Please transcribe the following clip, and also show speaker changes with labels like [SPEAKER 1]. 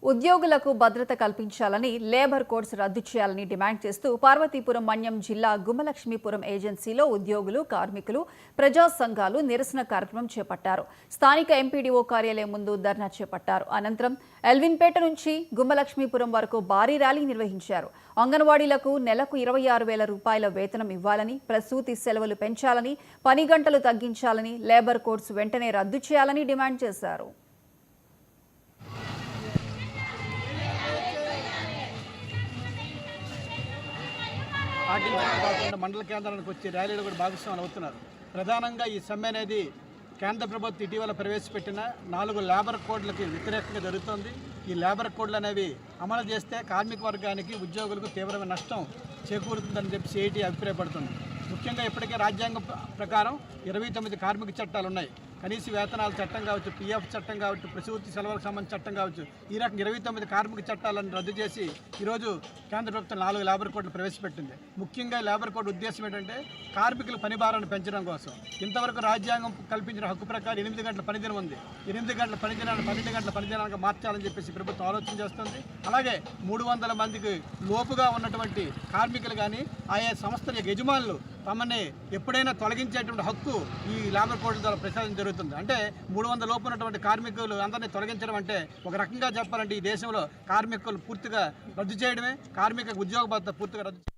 [SPEAKER 1] ఉద్యోగులకు భద్రత కల్పించాలని లేబర్ కోడ్స్ రద్దు చేయాలని డిమాండ్ చేస్తూ పార్వతీపురం మన్యం జిల్లా గుమ్మలక్ష్మీపురం ఏజెన్సీలో ఉద్యోగులు, కార్మికులు, ప్రజా సంఘాలు నిరసన కార్యక్రమం చేపట్టారు. స్థానిక ఎంపీడీఓ కార్యాలయం ముందు ధర్నా చేపట్టారు. అనంతరం ఎల్విన్పేట నుంచి గుమ్మలక్ష్మీపురం వరకు భారీ ర్యాలీ నిర్వహించారు. అంగన్వాడీలకు నెలకు 26,000 రూపాయల వేతనం ఇవ్వాలని, ప్రసూతి సెలవులు పెంచాలని, పని గంటలు తగ్గించాలని, లేబర్ కోడ్స్ వెంటనే రద్దు చేయాలని డిమాండ్ చేశారు.
[SPEAKER 2] కాకుండా మండల కేంద్రానికి వచ్చి ర్యాలీలు కూడా భాగస్వాములు అవుతున్నారు. ప్రధానంగా ఈ సమ్మె అనేది కేంద్ర ప్రభుత్వం ఇటీవల ప్రవేశపెట్టిన 4 లేబర్ కోడ్లకి వ్యతిరేకంగా జరుగుతోంది. ఈ లేబర్ కోడ్లు అనేవి అమలు చేస్తే కార్మిక వర్గానికి, ఉద్యోగులకు తీవ్రమైన నష్టం చేకూరుతుందని చెప్పి సిఐటి అభిప్రాయపడుతుంది. ముఖ్యంగా ఇప్పటికే రాజ్యాంగం ప్రకారం 29 కార్మిక చట్టాలు ఉన్నాయి. కనీస వేతనాల చట్టం కావచ్చు, పిఎఫ్ చట్టం కావచ్చు, ప్రసూతి సెలవులకు సంబంధించిన చట్టం కావచ్చు, ఈ రకం 29 కార్మిక చట్టాలను రద్దు చేసి ఈరోజు కేంద్ర ప్రభుత్వం 4 లేబర్ కోడ్లు ప్రవేశపెట్టింది. ముఖ్యంగా లేబర్ కోడ్ ఉద్దేశం ఏంటంటే కార్మికుల పని భారాన్ని పెంచడం కోసం. ఇంతవరకు రాజ్యాంగం కల్పించిన హక్కు ప్రకారం 8 గంటల పనిదినం ఉంది. 8 గంటల పనిదినాన్ని 12 గంటల పనిదినానికి మార్చాలని చెప్పేసి ప్రభుత్వం ఆలోచన చేస్తుంది. అలాగే 300 మందికి లోపుగా ఉన్నటువంటి కార్మికులు కానీ, ఆయా సంస్థల యజమానులు తమని ఎప్పుడైనా తొలగించేటువంటి హక్కు ఈ లేబర్ కోడ్ల ద్వారా ప్రసాదం జరుగుతుంది. అంటే 300 లోపు ఉన్నటువంటి కార్మికులు అందరినీ తొలగించడం అంటే ఒక రకంగా చెప్పాలంటే ఈ దేశంలో కార్మికులు పూర్తిగా రద్దు చేయడమే, కార్మిక ఉద్యోగ భద్రత పూర్తిగా రద్దు